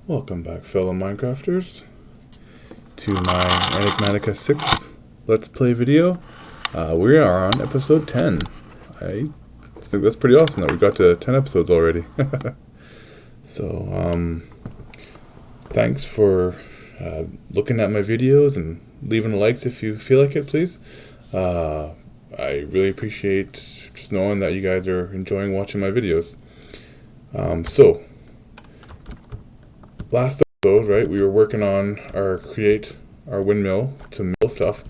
Welcome back, fellow Minecrafters, to my Enigmatica 6th Let's Play video. We are on episode 10. I think that's pretty awesome that we got to 10 episodes already. So, thanks for looking at my videos and leaving a like if you feel like it, please. I really appreciate just knowing that you guys are enjoying watching my videos. So, last episode, right, we were working on our windmill to mill stuff.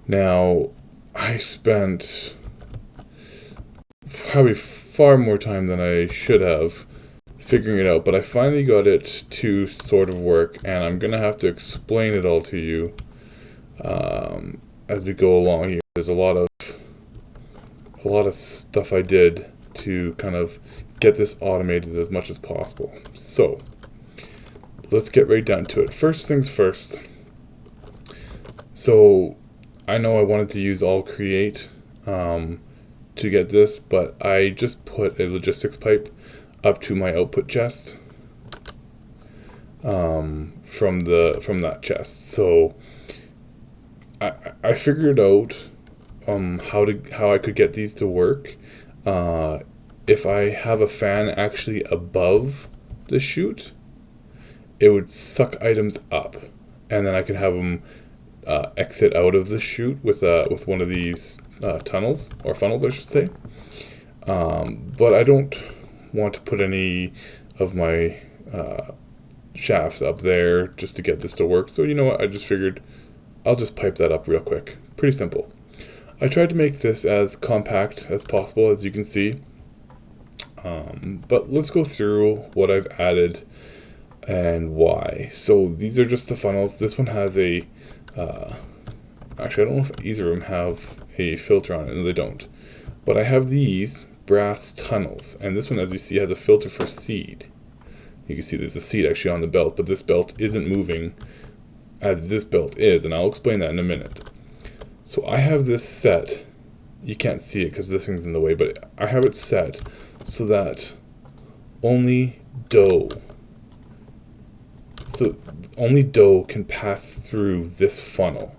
Now, I spent probably far more time than I should have figuring it out, but I finally got it to sort of work, and I'm gonna have to explain it all to you as we go along here. There's a lot of stuff I did to kind of get this automated as much as possible. So let's get right down to it. First things first. So I know I wanted to use all create to get this, but I just put a logistics pipe up to my output chest from that chest. So I figured out how I could get these to work. If I have a fan actually above the chute, it would suck items up, and then I could have them exit out of the chute with one of these tunnels, or funnels I should say. But I don't want to put any of my shafts up there just to get this to work. So you know what, I just figured I'll just pipe that up real quick. Pretty simple. I tried to make this as compact as possible, as you can see. But let's go through what I've added and why. So these are just the funnels. This one has a actually I don't know if either of them have a filter on it. No, they don't. But I have these brass tunnels, and this one, as you see, has a filter for seed. You can see there's a seed actually on the belt, but this belt isn't moving as this belt is, and I'll explain that in a minute. So I have this set. You can't see it because this thing's in the way, but I have it set so that only dough can pass through this funnel.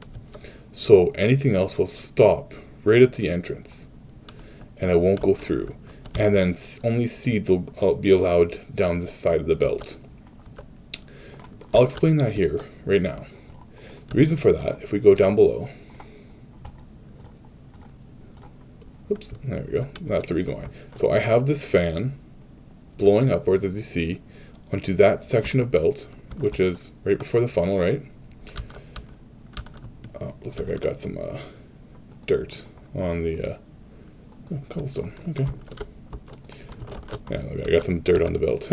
So anything else will stop right at the entrance, and it won't go through. And then only seeds will be allowed down this side of the belt. I'll explain that here, right now. The reason for that, if we go down below, oops, there we go, that's the reason why. So I have this fan blowing upwards, as you see, onto that section of belt, which is right before the funnel, right? Looks like I got some dirt on the cobblestone. Okay. Yeah, look, I got some dirt on the belt.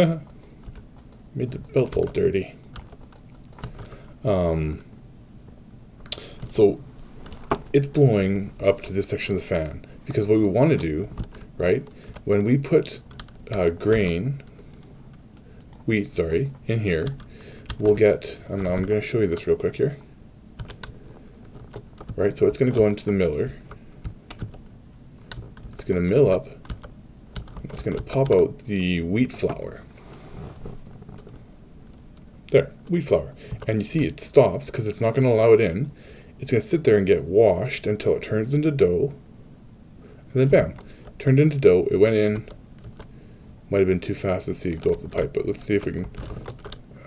Made the belt all dirty. So it's blowing up to this section of the fan because what we want to do, right? When we put wheat, in here, we'll get. I'm going to show you this real quick here. Right, so it's going to go into the miller. It's going to mill up. It's going to pop out the wheat flour. There, wheat flour. And you see it stops because it's not going to allow it in. It's going to sit there and get washed until it turns into dough. And then bam, turned into dough. It went in. Might have been too fast to see it go up the pipe, but let's see if we can.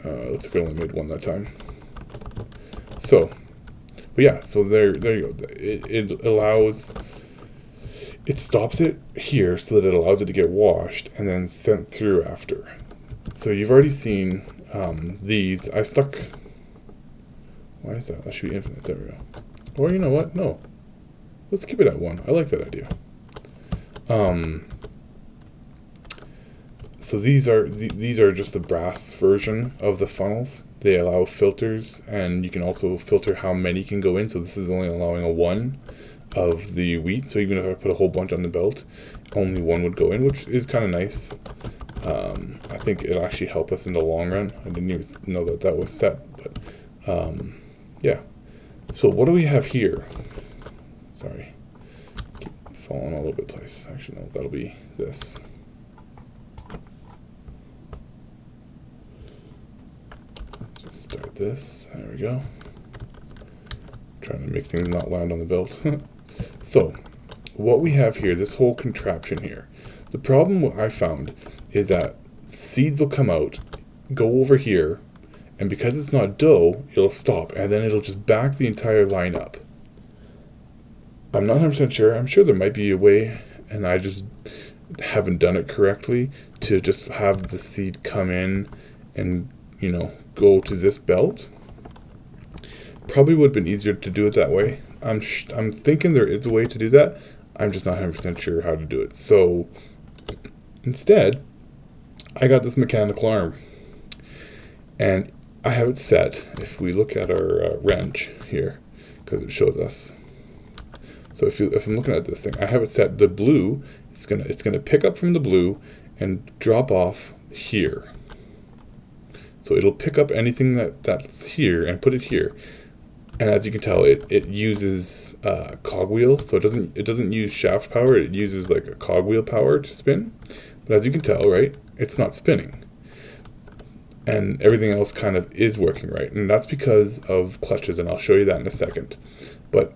Looks like I only made one that time. So. But yeah, so there you go. It allows, it stops it here so that it allows it to get washed and then sent through after. So you've already seen these. I stuck, why is that? That should be infinite. There we go. Or you know what? No. Let's keep it at 1. I like that idea. So these are just the brass version of the funnels. They allow filters, and you can also filter how many can go in. So this is only allowing a 1 of the wheat. So even if I put a whole bunch on the belt, only 1 would go in, which is kind of nice. I think it'll actually help us in the long run. I didn't even know that was set, but yeah. So what do we have here? Sorry, keep falling all over the place. Actually, no, that'll be this. Just start this. There we go. Trying to make things not land on the belt. So, what we have here, this whole contraption here, the problem I found is that seeds will come out, go over here, and because it's not dough, it'll stop, and then it'll just back the entire line up. I'm not 100% sure. I'm sure there might be a way, and I just haven't done it correctly, to just have the seed come in and, you know, go to this belt. Probably would have been easier to do it that way. I'm thinking there is a way to do that. I'm just not 100% sure how to do it. So instead, I got this mechanical arm, and I have it set. If we look at our wrench here, because it shows us. So if I'm looking at this thing, I have it set. The blue, it's gonna pick up from the blue and drop off here. So it'll pick up anything that's here and put it here. And as you can tell, it uses cogwheel, so it doesn't use shaft power. It uses like a cogwheel power to spin. But as you can tell, right, it's not spinning, and everything else kind of is working right. And that's because of clutches, and I'll show you that in a second. But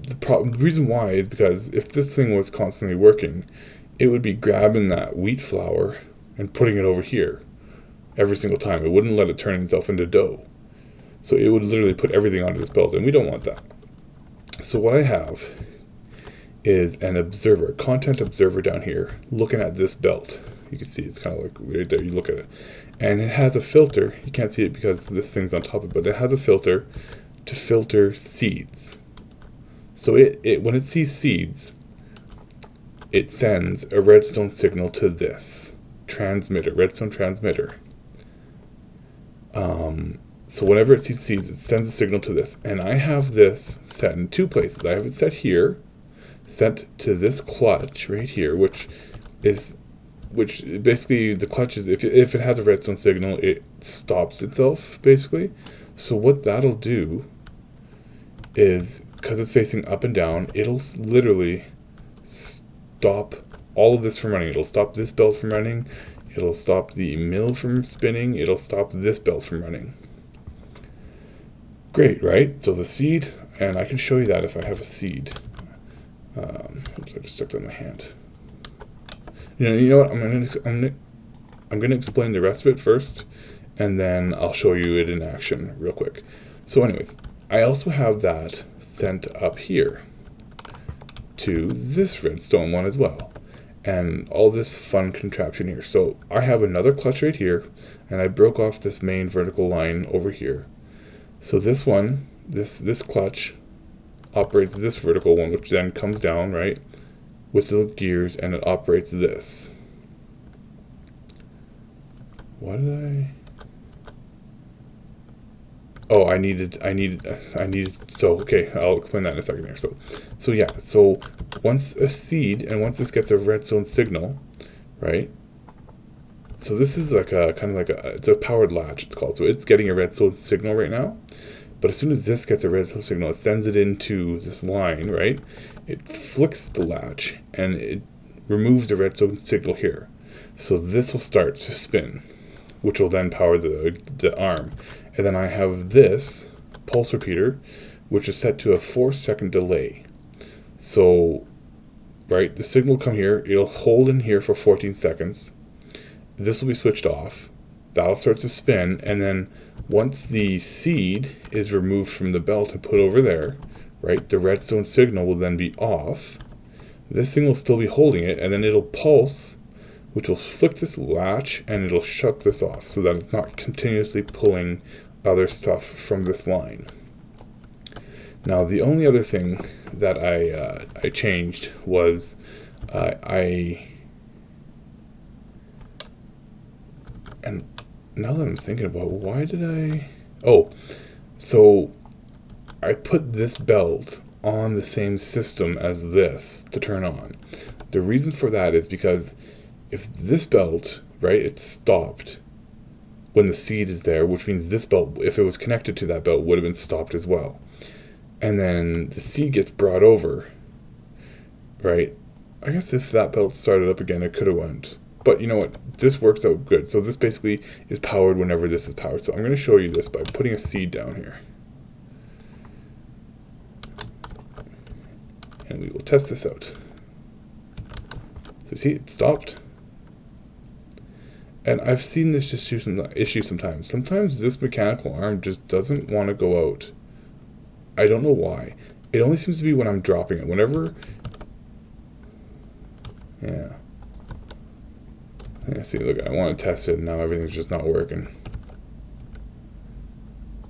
the reason why is because if this thing was constantly working, it would be grabbing that wheat flour and putting it over here every single time. It wouldn't let it turn itself into dough. So it would literally put everything onto this belt, and we don't want that. So what I have is an observer, content observer down here, looking at this belt. You can see it's kind of like right there, you look at it. And it has a filter. You can't see it because this thing's on top of it, but it has a filter to filter seeds. So it when it sees seeds, it sends a redstone signal to this transmitter, redstone transmitter. So whenever it sees seeds, it sends a signal to this. And I have this set in two places. I have it set here, set to this clutch right here, which basically the clutch is, if it has a redstone signal, it stops itself, basically. So what that'll do is, because it's facing up and down, it'll literally stop all of this from running. It'll stop this belt from running. It'll stop the mill from spinning. It'll stop this belt from running. Great, right? So the seed, and I can show you that if I have a seed. Oops, I just stuck that in my hand. You know what? I'm gonna explain the rest of it first, and then I'll show you it in action real quick. So, anyways, I also have that sent up here to this redstone one as well, and all this fun contraption here. So I have another clutch right here, and I broke off this main vertical line over here. So this one, this clutch operates this vertical one, which then comes down, right, with the gears, and it operates this. What did I? Oh, I needed, so, okay, I'll explain that in a second here. So yeah, so once a seed, and once this gets a redstone signal, right, so this is like a, kind of like a, it's a powered latch, it's called. So it's getting a redstone signal right now. But as soon as this gets a redstone signal, it sends it into this line, right? It flicks the latch, and it removes the redstone signal here. So this will start to spin, which will then power the arm. And then I have this pulse repeater, which is set to a 4-second delay. So, right, the signal will come here, it'll hold in here for 14 seconds. This will be switched off. That'll start to spin, and then once the seed is removed from the belt and put over there, right, the redstone signal will then be off. This thing will still be holding it, and then it'll pulse, which will flick this latch, and it'll shut this off so that it's not continuously pulling other stuff from this line. Now, the only other thing that I changed was and now that I'm thinking about, why did I? Oh, so I put this belt on the same system as this to turn on. The reason for that is because if this belt, right, it's stopped when the seed is there, which means this belt, if it was connected to that belt, would have been stopped as well. And then the seed gets brought over, right? I guess if that belt started up again, it could have went. But you know what? This works out good. So this basically is powered whenever this is powered. So I'm going to show you this by putting a seed down here. And we will test this out. So see, it stopped. And I've seen this issue sometimes. Sometimes this mechanical arm just doesn't want to go out. I don't know why. It only seems to be when I'm dropping it. Whenever... Yeah. Yeah, see, look, I want to test it, and now everything's just not working.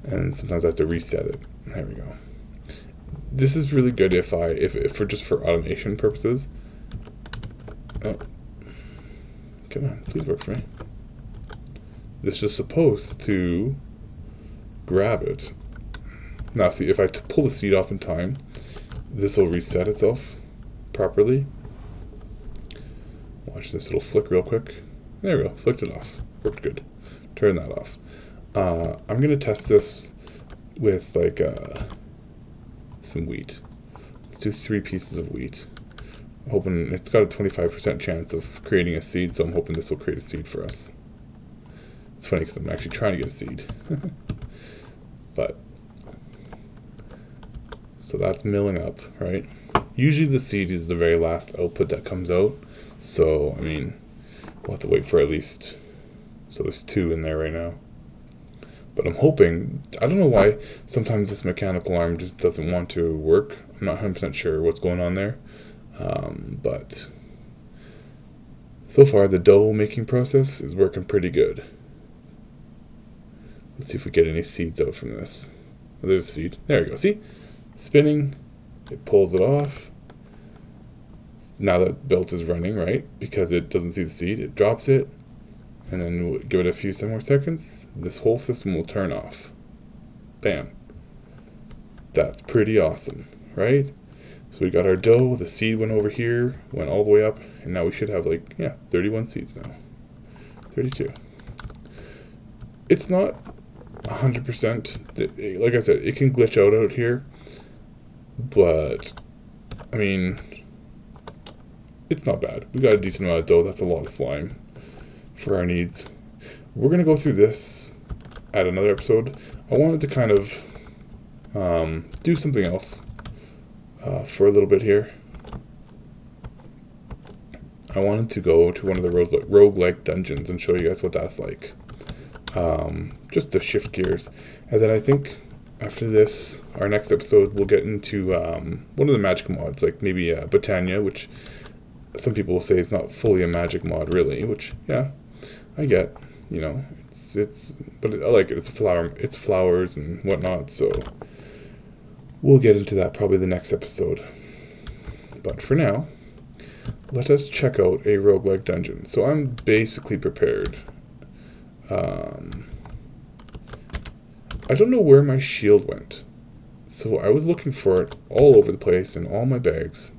And sometimes I have to reset it. There we go. This is really good if for just for automation purposes. Oh. Come on, please work for me. This is supposed to grab it. Now see, if I pull the seat off in time, this will reset itself properly. Watch this, it'll flick real quick. There we go, flicked it off. Worked good. Turn that off. I'm going to test this with like some wheat. Let's do 3 pieces of wheat. I'm hoping it's got a 25% chance of creating a seed, so I'm hoping this will create a seed for us. It's funny because I'm actually trying to get a seed. But, so that's milling up, right? Usually the seed is the very last output that comes out. So, I mean, we'll have to wait for at least, so there's 2 in there right now. But I'm hoping, I don't know why sometimes this mechanical arm just doesn't want to work. I'm not 100% sure what's going on there. But so far the dough making process is working pretty good. Let's see if we get any seeds out from this. Oh, there's a seed. There we go. See? Spinning. It pulls it off. Now that belt is running, right? Because it doesn't see the seed, it drops it. And then we'll give it a few more seconds. This whole system will turn off. Bam. That's pretty awesome, right? So we got our dough, the seed went over here, went all the way up, and now we should have like, yeah, 31 seeds now. 32. It's not 100%, like I said, it can glitch out here, but, I mean, it's not bad. We got a decent amount of dough, that's a lot of slime for our needs. We're going to go through this at another episode. I wanted to kind of do something else for a little bit here. I wanted to go to one of the roguelike dungeons and show you guys what that's like. Just to shift gears. And then I think after this, our next episode, we'll get into one of the magic mods, like maybe Botania, which some people will say is not fully a magic mod really, which, yeah, I get. You know, but I like it. It's flowers and whatnot, so we'll get into that probably the next episode. But for now, let us check out a roguelike dungeon. So I'm basically prepared. I don't know where my shield went. So I was looking for it all over the place in all my bags.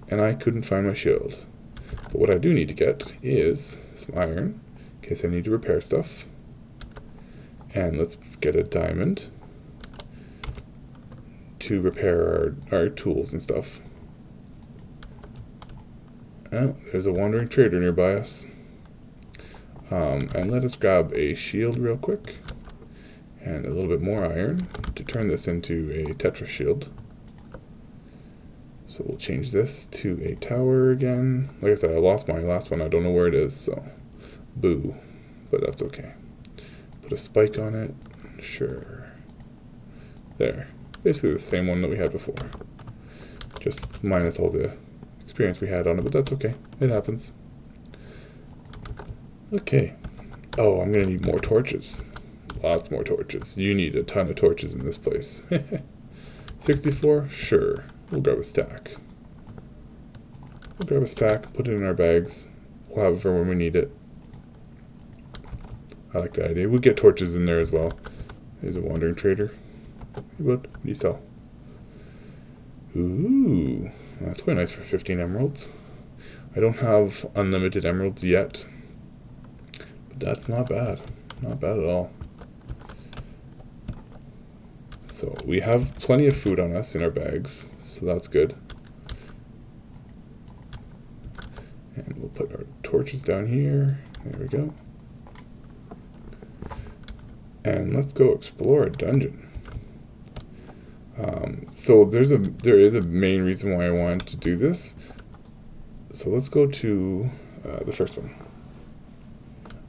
And I couldn't find my shield. But what I do need to get is some iron, in case I need to repair stuff. And let's get a diamond to repair our tools and stuff. Oh, there's a wandering trader nearby us. And let us grab a shield real quick. And a little bit more iron to turn this into a tetra shield. So we'll change this to a tower again. Like I said, I lost my last one. I don't know where it is, so boo. But that's okay. Put a spike on it. Sure. There. Basically the same one that we had before. Just minus all the experience we had on it, but that's okay. It happens. Okay. Oh, I'm going to need more torches. Lots more torches. You need a ton of torches in this place. 64? Sure. We'll grab a stack. We'll grab a stack, put it in our bags. We'll have it for when we need it. I like that idea. We'll get torches in there as well. There's a wandering trader. What do you sell? Ooh, that's quite nice for 15 emeralds. I don't have unlimited emeralds yet, but that's not bad. Not bad at all. So we have plenty of food on us in our bags, so that's good. And we'll put our torches down here. There we go. And let's go explore a dungeon. So there is a main reason why I wanted to do this. So let's go to the first one.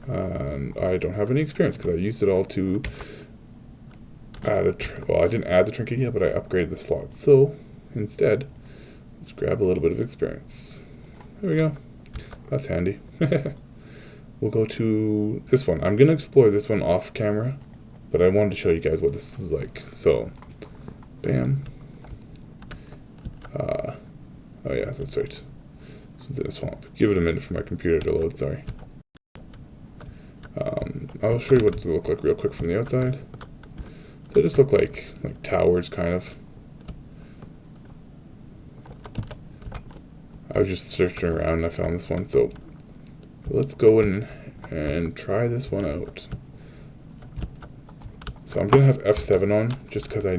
And I don't have any experience because I used it all to add well, I didn't add the trinket yet, but I upgraded the slots. So instead, let's grab a little bit of experience. There we go. That's handy. We'll go to this one. I'm going to explore this one off camera, but I wanted to show you guys what this is like. So, bam. Oh yeah, that's right. This is in a swamp. Give it a minute for my computer to load, sorry. I'll show you what it look like real quick from the outside. So they just look like towers, kind of. I was just searching around and I found this one, so let's go in and try this one out. So I'm going to have F7 on, just because I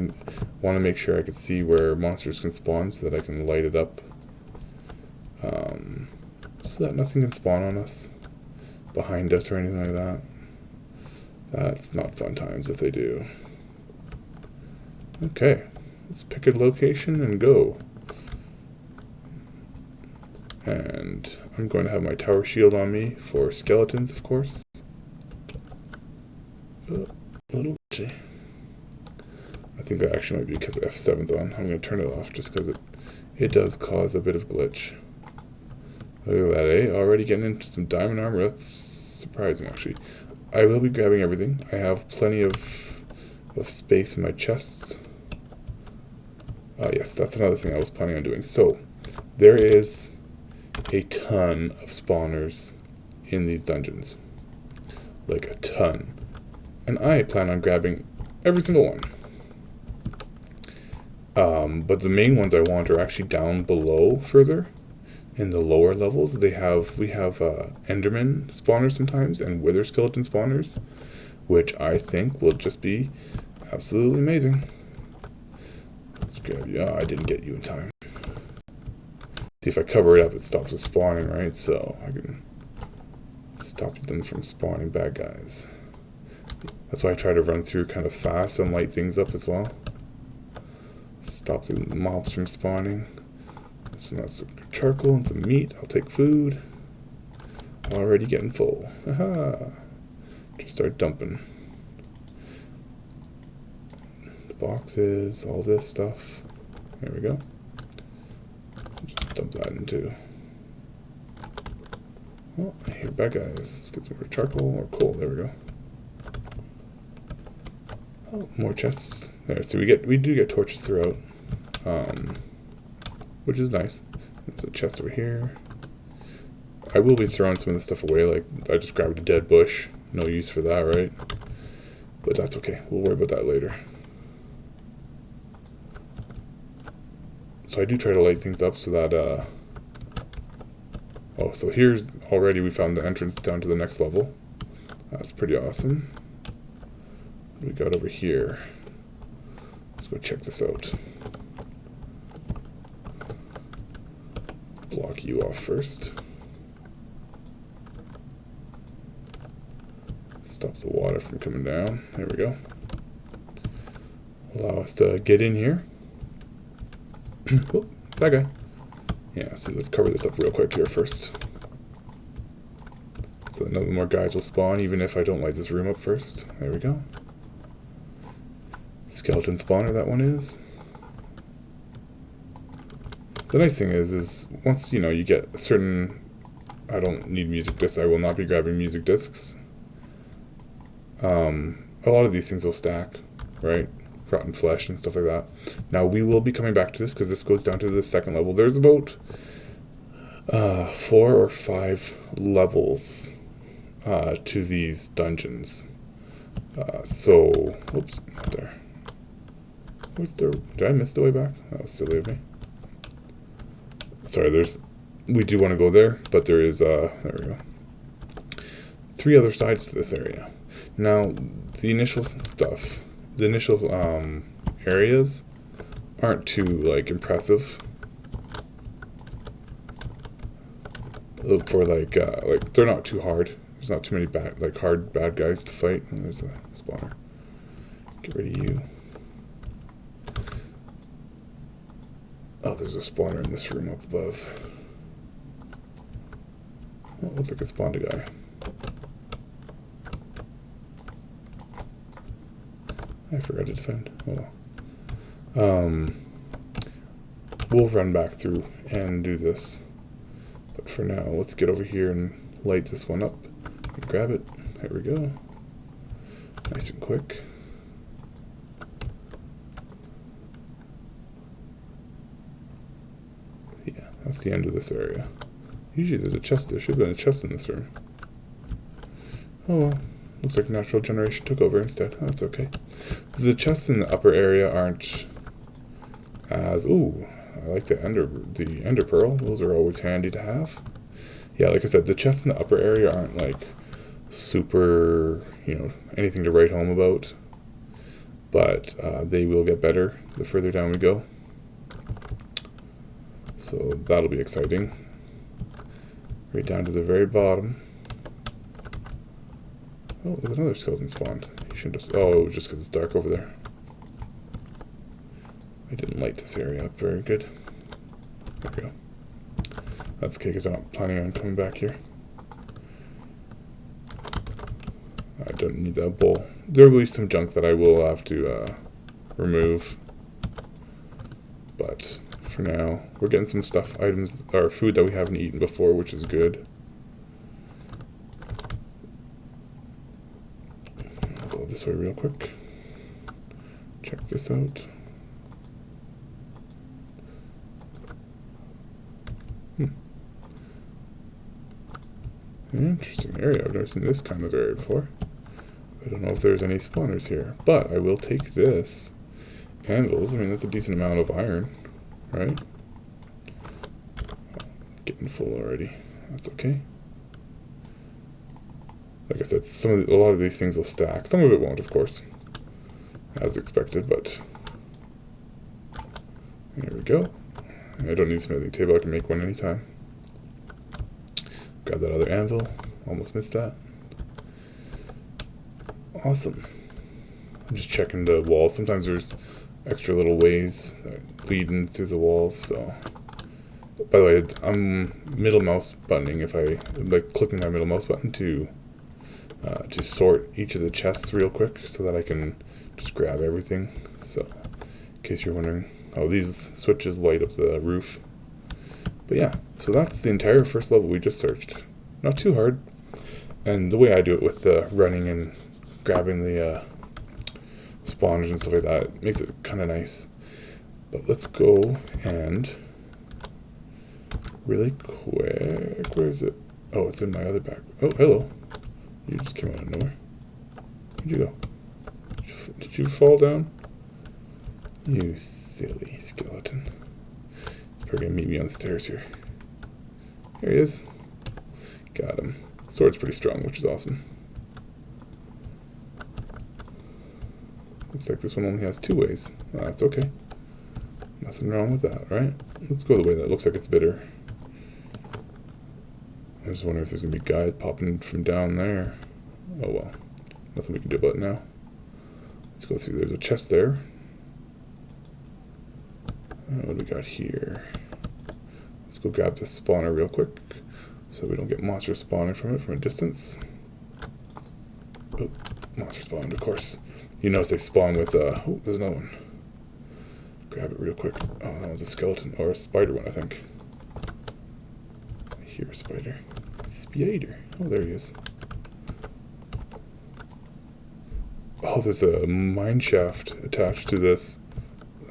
want to make sure I can see where monsters can spawn so that I can light it up. So that nothing can spawn on us, behind us or anything like that. That's not fun times if they do. Okay, let's pick a location and go. And I'm going to have my tower shield on me for skeletons, of course. Oh, a little glitchy. I think that actually might be because F7's on. I'm going to turn it off just because it does cause a bit of glitch. Look at that, eh? Already getting into some diamond armor. That's surprising, actually. I will be grabbing everything. I have plenty of space in my chests. Yes, that's another thing I was planning on doing. So, there is a ton of spawners in these dungeons. Like a ton. And I plan on grabbing every single one. But the main ones I want are actually down below further. In the lower levels, we have Enderman spawners sometimes and Wither skeleton spawners, which I think will just be absolutely amazing. Let's grab you. Oh, I didn't get you in time. See, if I cover it up, it stops it spawning, right? So I can stop them from spawning bad guys. That's why I try to run through kind of fast and light things up as well. Stops the mobs from spawning. So that's some charcoal and some meat. I'll take food. Already getting full. Haha. Just start dumping. The boxes, all this stuff. There we go. Just dump that into. Oh, I hear bad guys. Let's get some more charcoal or coal. There we go. Oh, more chests. There. So we do get torches throughout. Which is nice. There's a chest over here. I will be throwing some of this stuff away, like I just grabbed a dead bush. No use for that, right? But that's okay. We'll worry about that later. So I do try to light things up so that, oh, so here's already we found the entrance down to the next level. That's pretty awesome. What do we got over here? Let's go check this out. Block you off first. Stops the water from coming down. There we go. Allow us to get in here. Oh, that guy. Yeah, so let's cover this up real quick here first. So that no more guys will spawn, even if I don't light this room up first. There we go. Skeleton spawner, that one is. The nice thing is once, you get a certain... I don't need music discs. I will not be grabbing music discs. A lot of these things will stack, right? Rotten flesh and stuff like that. Now, we will be coming back to this because this goes down to the second level. There's about 4 or 5 levels to these dungeons. So, oops, not there. Did I miss the way back? Oh, silly of me. Sorry, we do want to go there, but there is, there we go. 3 other sides to this area. Now, the initial stuff, the initial areas aren't too, impressive. Look for like they're not too hard. There's not too many hard bad guys to fight. And there's a spawner. Get rid of you. Oh, there's a spawner in this room up above. Oh, it looks like it spawned a guy. I forgot to defend. Oh well. We'll run back through and do this. But for now, let's get over here and light this one up. And grab it. There we go. Nice and quick. Yeah, that's the end of this area. Usually there's a chest. There should have been a chest in this room. Oh well. Looks like natural generation took over instead. Oh, that's okay. The chests in the upper area aren't as... Ooh, I like the ender pearl. Those are always handy to have. Yeah, like I said, the chests in the upper area aren't like super, anything to write home about. But they will get better the further down we go. So that'll be exciting. Right down to the very bottom. Oh, there's another skeleton spawned. You shouldn't have... Oh, just because it's dark over there. I didn't light this area up very good. There we go. That's okay, because I'm not planning on coming back here. I don't need that bowl. There will be some junk that I will have to remove. But for now, we're getting some items, or food that we haven't eaten before, which is good. I'll go this way real quick. Check this out. Interesting area. I've never seen this kind of area before. I don't know if there's any spawners here, but I will take this. Anvils, I mean, that's a decent amount of iron, right? Getting full already. That's okay. Like I said, a lot of these things will stack. Some of it won't, of course, as expected, but there we go. I don't need a smithing table. I can make one anytime. Grab that other anvil. Almost missed that. Awesome. I'm just checking the walls. Sometimes there's extra little ways that lead in through the walls. So, by the way, I'm middle mouse buttoning. If I like clicking my middle mouse button to sort each of the chests real quick, so that I can just grab everything. So, in case you're wondering, oh, these switches light up the roof. But yeah, so that's the entire first level we just searched. Not too hard. And the way I do it with the running and grabbing the spawners and stuff like that makes it kind of nice. But let's go and really quick, where is it? Oh, it's in my other back. Oh, hello. You just came out of nowhere. Where'd you go? Did you fall down? You silly skeleton. Probably gonna meet me on the stairs here. There he is. Got him. Sword's pretty strong, which is awesome. Looks like this one only has 2 ways. That's okay. Nothing wrong with that, right? Let's go the way that looks like it's bitter. I just wonder if there's gonna be guys popping from down there. Oh well. Nothing we can do about it now. Let's go through. There's a chest there. What do we got here? Let's go grab this spawner real quick so we don't get monster spawning from it from a distance. Oh, monster spawned, of course. You notice they spawn with, oh, there's another one. Grab it real quick. Oh, that one's a skeleton, or a spider one, I think. I hear a spider. Spider. Oh, there he is. Oh, there's a mine shaft attached to this.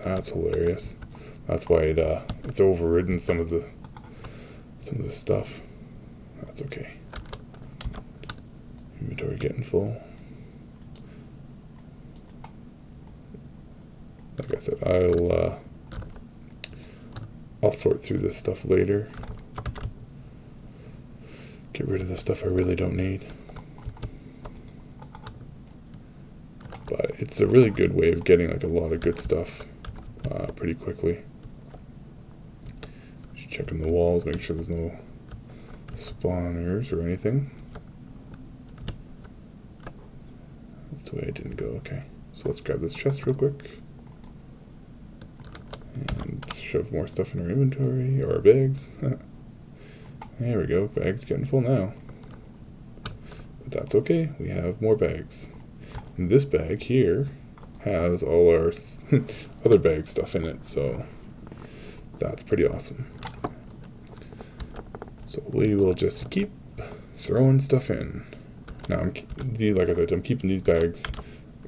That's hilarious. That's why it's overridden some of the stuff. That's okay. Inventory getting full. Like I said, I'll sort through this stuff later. Get rid of the stuff I really don't need. But it's a really good way of getting like a lot of good stuff pretty quickly. Just checking the walls, making sure there's no spawners or anything. That's the way I didn't go. Okay, so let's grab this chest real quick and shove more stuff in our inventory or our bags. There we go, bags getting full now. But that's okay, we have more bags. And this bag here has all our other bag stuff in it, so that's pretty awesome. So we will just keep throwing stuff in. Now, like I said, I'm keeping these bags.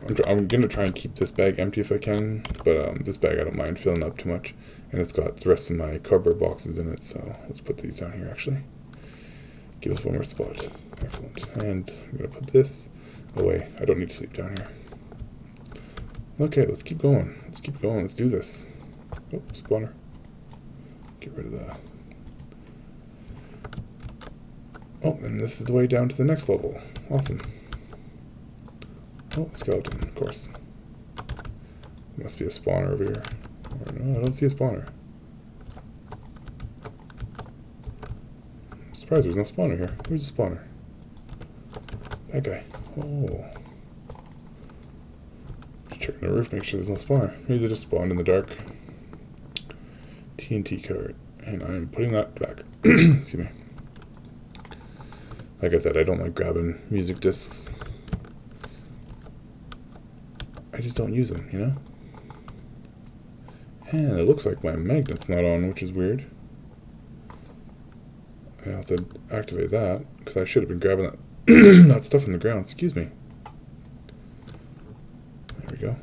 I'm going to try and keep this bag empty if I can, but this bag I don't mind filling up too much. And it's got the rest of my cardboard boxes in it, so let's put these down here actually. Give us one more spot. Excellent. And I'm going to put this away. I don't need to sleep down here. Okay, let's keep going. Let's keep going. Let's do this. Oh, spawner. Get rid of that. Oh, and this is the way down to the next level. Awesome. Oh, skeleton, of course. There must be a spawner over here. Or, no, I don't see a spawner. I'm surprised there's no spawner here. Where's the spawner? That guy. Oh. Just checking the roof, make sure there's no spawner. Maybe they just spawned in the dark. TNT card. And I'm putting that back. Excuse me. Like I said, I don't like grabbing music discs. I just don't use them, you know? And it looks like my magnet's not on, which is weird. I have to activate that, because I should have been grabbing that, that stuff in the ground. Excuse me. There we go.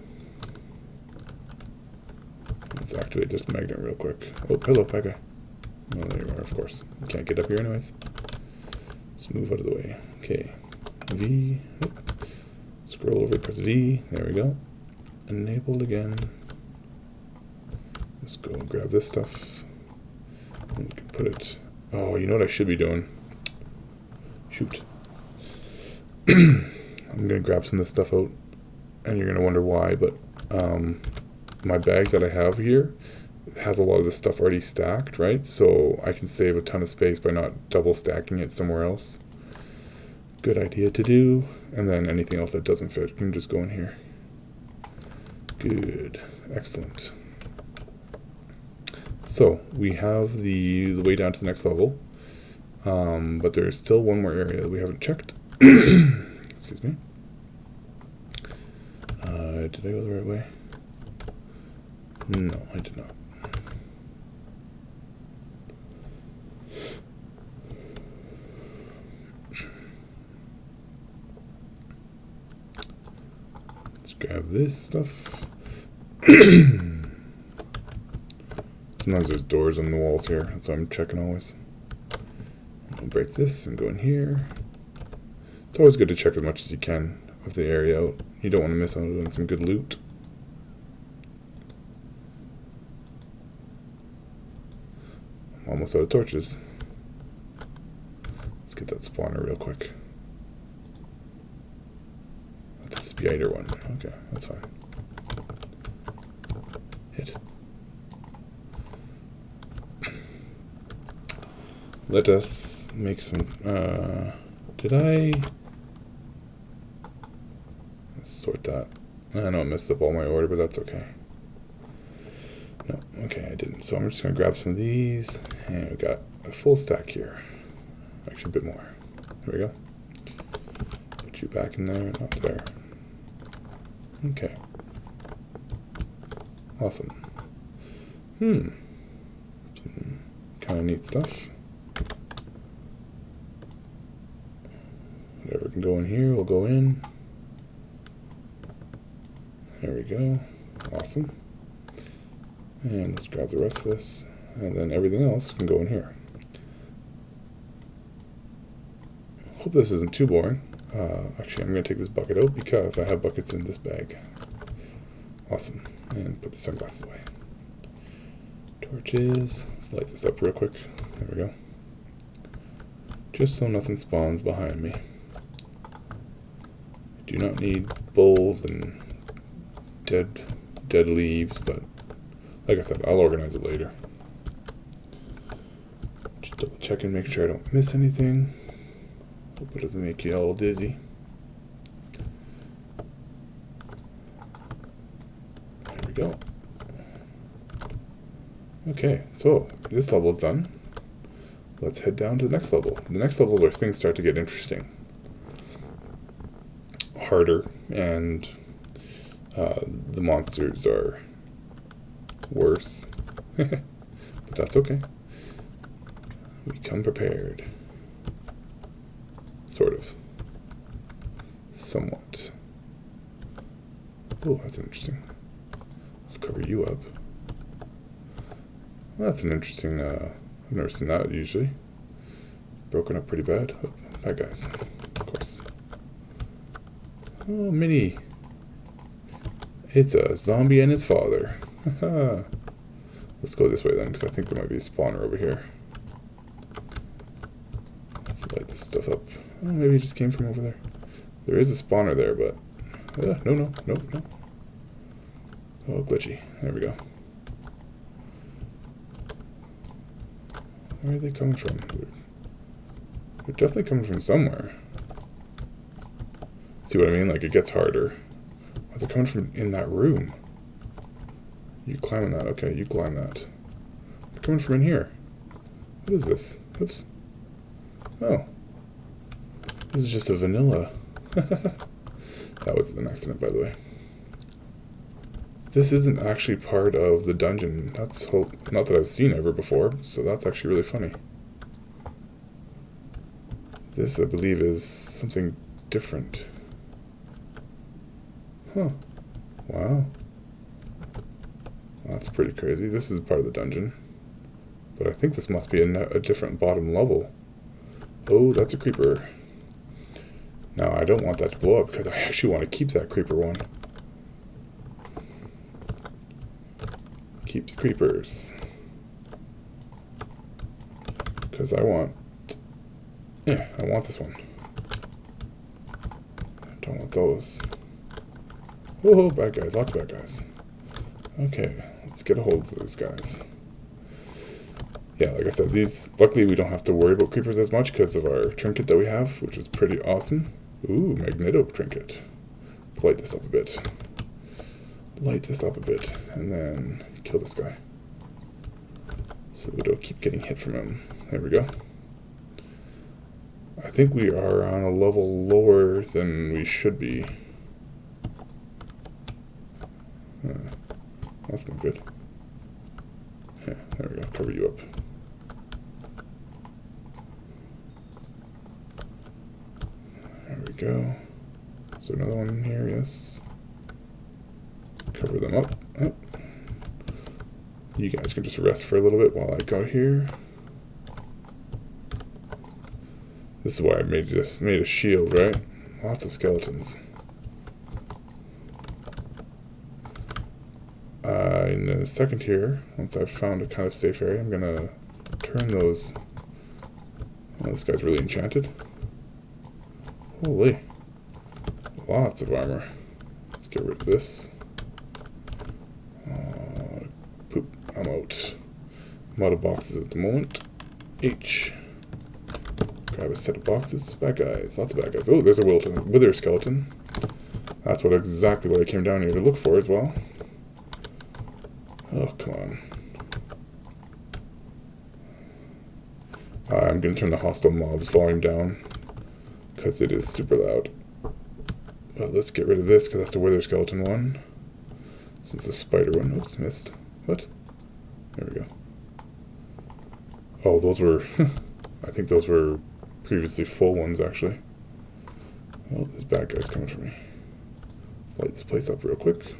Let's activate this magnet real quick. Oh, hello, bad guy. Oh, there you are, of course. You can't get up here anyways. Let's move out of the way. Okay. V. Oh. Scroll over, press V. There we go. Enabled again. Let's go and grab this stuff. And we can put it. Oh, you know what I should be doing? Shoot. I'm gonna grab some of this stuff out, and you're gonna wonder why, but my bag that I have here has a lot of this stuff already stacked, right? So I can save a ton of space by not double stacking it somewhere else. Good idea to do. And then anything else that doesn't fit can just go in here. Good. Excellent. So we have the way down to the next level, but there's still one more area that we haven't checked. Excuse me. Did I go the right way? No, I did not. Let's grab this stuff. Sometimes there's doors on the walls here, that's why I'm checking always. I'll break this and go in here. It's always good to check as much as you can of the area out. You don't want to miss out on some good loot. I'm almost out of torches. Let's get that spawner real quick. That's a spider one. Okay, that's fine. Hit. Let us make some, did I? Let's sort that. I know I messed up all my order, but that's okay. No, okay, I didn't. So I'm just gonna grab some of these, and we got a full stack here. Actually, a bit more. There we go. Put you back in there, not there. Okay. Awesome. Kind of neat stuff. Whatever can go in here will go in. There we go. Awesome. And let's grab the rest of this. And then everything else can go in here. Hope this isn't too boring. Actually, I'm going to take this bucket out because I have buckets in this bag. Awesome. And put the sunglasses away. Torches. Let's light this up real quick. There we go. Just so nothing spawns behind me. Do not need bowls and dead leaves, but like I said, I'll organize it later. Just double check checking, making sure I don't miss anything. Hope it doesn't make you all dizzy. There we go. Okay, so this level's done. Let's head down to the next level. The next level is where things start to get interesting. Harder, and the monsters are worse. But that's okay. We come prepared. Sort of. Somewhat. Oh, that's interesting. Let's cover you up. Well, that's an interesting, I've never seen that usually. Broken up pretty bad. Oh, bad guys, of course. Oh, Minnie. It's a zombie and his father. Let's go this way then, because I think there might be a spawner over here. Let's light this stuff up. Oh, maybe it just came from over there. There is a spawner there, but... no. Oh, glitchy. There we go. Where are they coming from? They're definitely coming from somewhere. See what I mean? Like, it gets harder. Oh, they're coming from in that room. You climbing that. Okay, you climb that. They're coming from in here. What is this? Oops. Oh. This is just a vanilla. That was an accident, by the way. This isn't actually part of the dungeon. That's not that I've seen ever before, so that's actually really funny. This, I believe, is something different. Huh. Wow. That's pretty crazy. This is part of the dungeon. But I think this must be a different bottom level. Oh, that's a creeper. Now, I don't want that to blow up because I actually want to keep that creeper one. Keep the creepers. Because I want... Yeah, I want this one. I don't want those. Oh, bad guys. Lots of bad guys. Okay, let's get a hold of these guys. Yeah, like I said, these... Luckily, we don't have to worry about creepers as much because of our trinket that we have, which is pretty awesome. Ooh, magneto trinket. Let's light this up a bit. Light this up a bit, and then kill this guy. So we don't keep getting hit from him. There we go. I think we are on a level lower than we should be. That's not good. Yeah, there we go. Cover you up. There we go. Is there another one in here? Yes. Cover them up. Oh. You guys can just rest for a little bit while I go here. This is why I made a shield, right? Lots of skeletons. In a second here, once I've found a kind of safe area, I'm gonna turn those... Oh, this guy's really enchanted. Holy. Lots of armor. Let's get rid of this. Poop. I'm out. I'm out of boxes at the moment. H. Grab a set of boxes. Bad guys. Lots of bad guys. Oh, there's a wither skeleton. That's exactly what I came down here to look for as well. Oh, come on. I'm going to turn the hostile mobs volume down because it is super loud. Well, let's get rid of this because that's the wither skeleton one. This is the spider one. Oops, missed. What? There we go. Oh, those were... I think those were previously full ones, actually. Oh, there's bad guys coming for me. Let's light this place up real quick.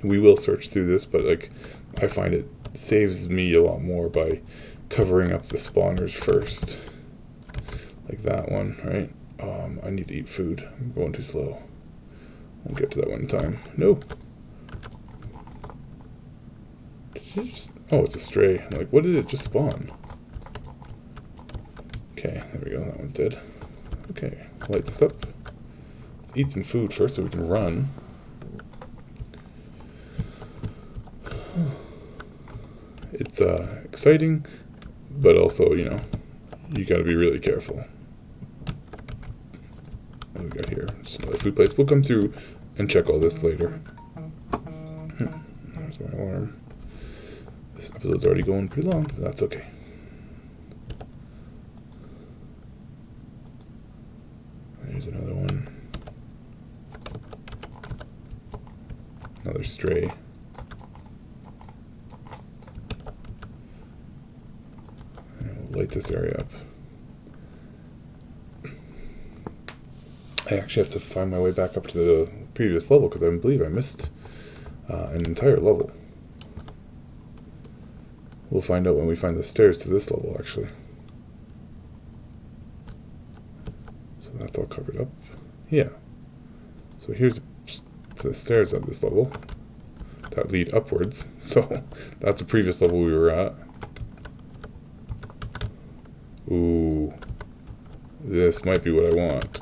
We will search through this, but like I find it saves me a lot more by covering up the spawners first. Like that one, right? I need to eat food. I'm going too slow. I'll get to that one in time. No. Did you just... Oh, it's a stray. I'm like, what did it just spawn? Okay, there we go. That one's dead. Okay, light this up. Let's eat some food first so we can run. It's exciting, but also, you know, you gotta be really careful. What do we got here? Just another food place. We'll come through and check all this later. There's my alarm. This episode's already going pretty long, but that's okay. There's another one. Another stray. And we'll light this area up. I actually have to find my way back up to the previous level because I believe I missed an entire level. We'll find out when we find the stairs to this level, actually. So that's all covered up. Yeah. So here's the stairs at this level that lead upwards. So that's the previous level we were at. Ooh. This might be what I want.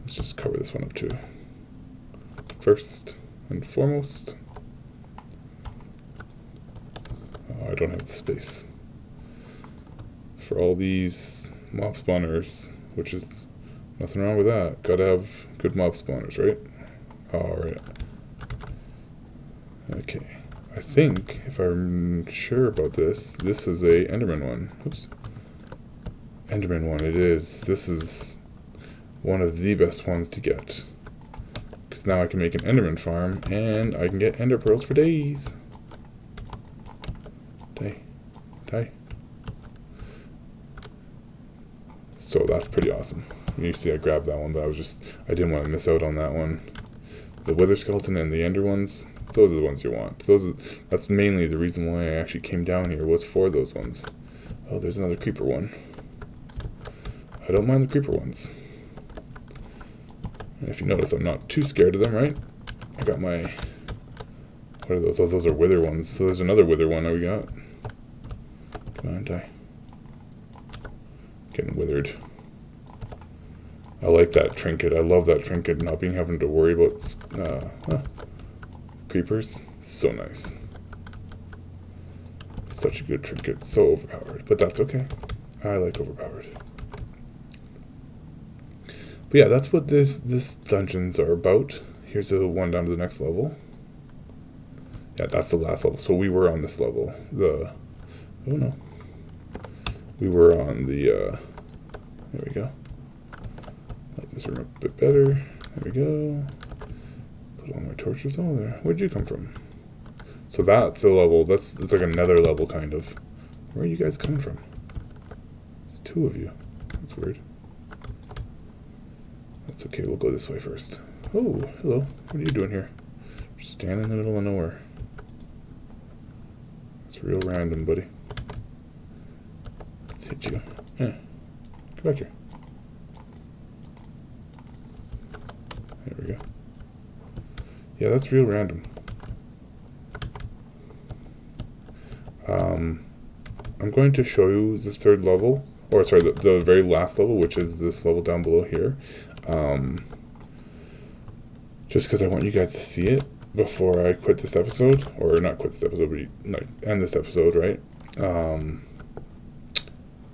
Let's just cover this one up too. First and foremost. Oh, I don't have the space for all these mob spawners, which is nothing wrong with that. Gotta have good mob spawners, right? Alright. Okay. I think, if I'm sure about this, this is a Enderman one. Oops. Enderman one, it is. This is one of the best ones to get. Because now I can make an Enderman farm, and I can get Ender Pearls for days. Die. So that's pretty awesome. You see I grabbed that one, but I didn't want to miss out on that one. The Wither Skeleton and the Ender ones, those are the ones you want. That's mainly the reason why I actually came down here, was for those ones. Oh, there's another creeper one. I don't mind the creeper ones. And if you notice, I'm not too scared of them, right? I got my... What are those? Oh, those are wither ones. So there's another wither one that we got. Come on, die. Getting withered. I like that trinket. I love that trinket, not having to worry about creepers. So nice. Such a good trinket. So overpowered. But that's okay. I like overpowered. But yeah, that's what this dungeons are about. Here's the one down to the next level. Yeah, that's the last level. So we were on this level. Oh no. We were on the, there we go. Light this room a bit better. There we go. Put all my torches on there. Where'd you come from? So that's the level. It's like another level, kind of. Where are you guys coming from? There's two of you. That's weird. That's okay, we'll go this way first. Oh, hello. What are you doing here? Just standing in the middle of nowhere. It's real random, buddy. Let's hit you. Yeah. Come back here. There we go. Yeah, that's real random. I'm going to show you this third level, or sorry, the very last level, which is this level down below here. Just because I want you guys to see it before I quit this episode, or not quit this episode, but like end this episode, right?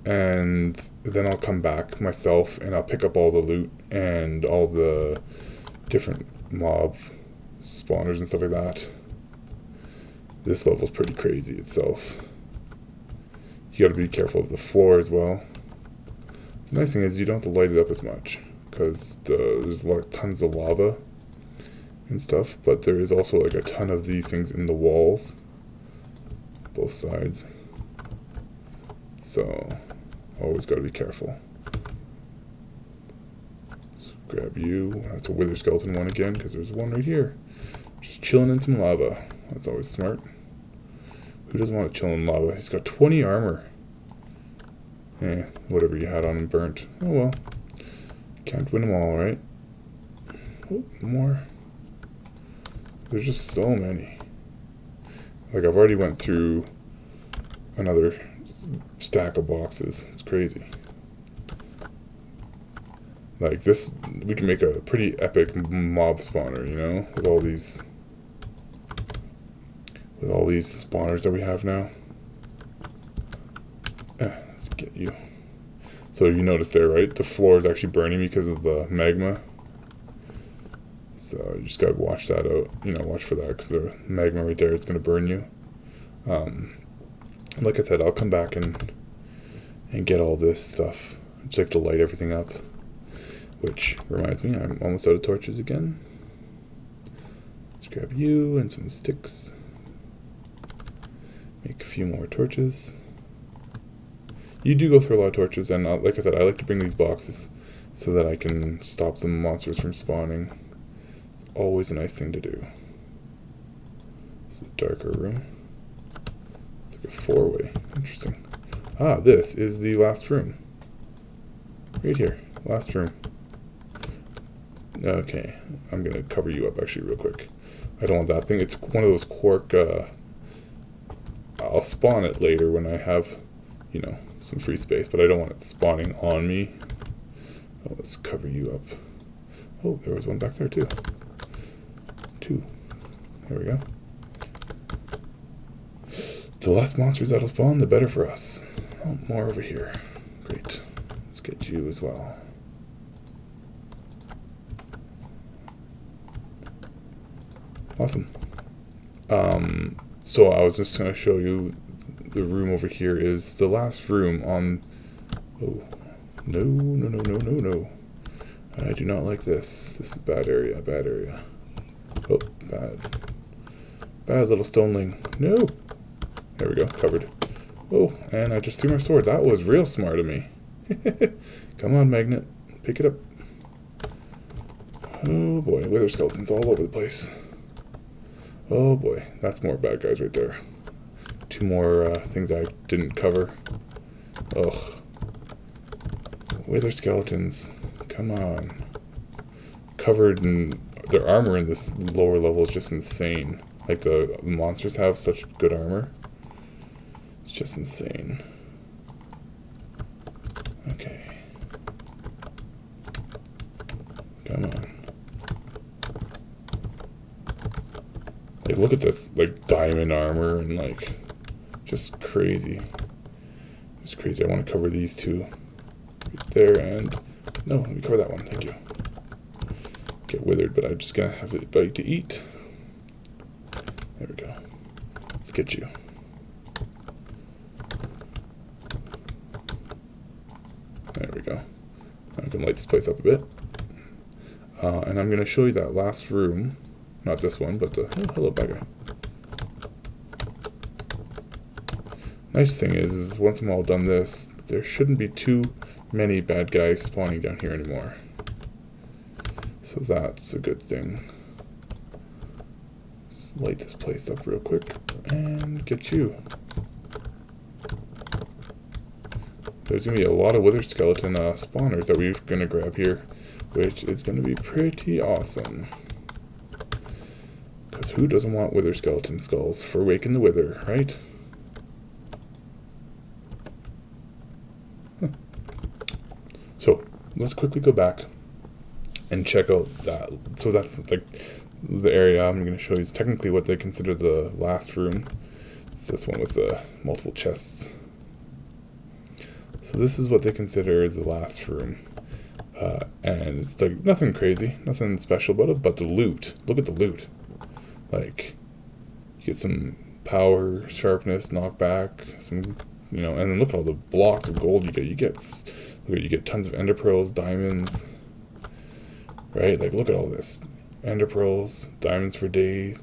And then I'll come back myself and I'll pick up all the loot and all the different mob spawners and stuff like that. This level's pretty crazy itself. You gotta be careful of the floor as well. The nice thing is you don't have to light it up as much, because there's tons of lava and stuff, but there is also like a ton of these things in the walls, both sides. So always got to be careful. Just grab you. That's a Wither Skeleton one again, because there's one right here, just chilling in some lava. That's always smart. Who doesn't want to chill in lava? He's got 20 armor. Whatever you had on him burnt. Oh well. Can't win them all, right? Oh, more. There's just so many. Like, I've already went through another stack of boxes. It's crazy. Like, this, we can make a pretty epic mob spawner, you know? With all these with all these spawners that we have now. Let's get you. So you notice there, right? The floor is actually burning because of the magma. So you just gotta watch that out. Watch for that, because the magma right there is gonna burn you. Like I said, I'll come back and get all this stuff. Just like to light everything up. Which reminds me, I'm almost out of torches again. Let's grab you and some sticks. Make a few more torches. You do go through a lot of torches, and like I said, I like to bring these boxes so that I can stop the monsters from spawning. It's always a nice thing to do. This is a darker room. It's like a 4-way. Interesting. This is the last room. Right here. Last room. Okay. I'm going to cover you up actually real quick. I don't want that thing. It's one of those quark... I'll spawn it later when I have, some free space, but I don't want it spawning on me. Oh, let's cover you up. Oh, there was one back there too. 2. There we go. The less monsters that'll spawn, the better for us. Oh, more over here. Great. Let's get you as well. Awesome. So I was just going to show you the room over here is the last room on... Oh, no. I do not like this. This is bad area, bad area. Oh, bad. Bad little stoneling. No! There we go, covered. Oh, and I just threw my sword. That was real smart of me. Come on, magnet. Pick it up. Oh boy, wither skeletons all over the place. Oh boy, that's more bad guys right there. 2 more things I didn't cover. Ugh. Wither skeletons. Come on. Covered in... Their armor in this lower level is just insane. Like the monsters have such good armor. It's just insane. Okay. Come on. Like, look at this, like, diamond armor and, like, just crazy. Just crazy. I want to cover these 2. Right there, and... No, let me cover that one. Thank you. Get withered, but I'm just going to have a bite to eat. There we go. Let's get you. There we go. I can light this place up a bit. And I'm going to show you that last room. Not this one, but the... Oh, hello, bugger. Nice thing is once I'm all done this, there shouldn't be too many bad guys spawning down here anymore. So that's a good thing. Just light this place up real quick and get you. There's going to be a lot of wither skeleton spawners that we're going to grab here, which is going to be pretty awesome. Because who doesn't want wither skeleton skulls for waking the wither, right? So, let's quickly go back and check out that. So that's like the area I'm going to show you is technically what they consider the last room. This one was the multiple chests. So this is what they consider the last room. And it's like nothing crazy, nothing special about it, but the loot. Look at the loot. Like, you get some power, sharpness, knockback, some, and then look at all the blocks of gold you get. You get tons of ender pearls, diamonds, right? Like, look at all this. Ender pearls, diamonds for days,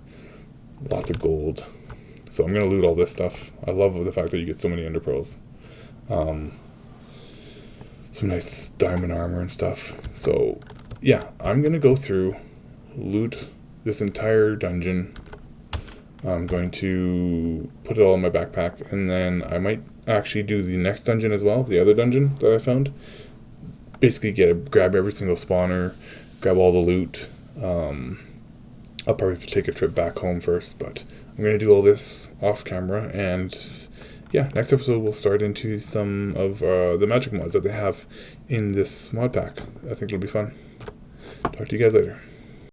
lots of gold. So I'm going to loot all this stuff. I love the fact that you get so many ender pearls. Some nice diamond armor and stuff. So, yeah, I'm going to go through, loot this entire dungeon. I'm going to put it all in my backpack, and then I might actually do the next dungeon as well, the other dungeon that I found. Basically grab every single spawner, grab all the loot. I'll probably have to take a trip back home first, but I'm going to do all this off camera, and yeah, next episode we'll start into some of the magic mods that they have in this mod pack. I think it'll be fun. Talk to you guys later.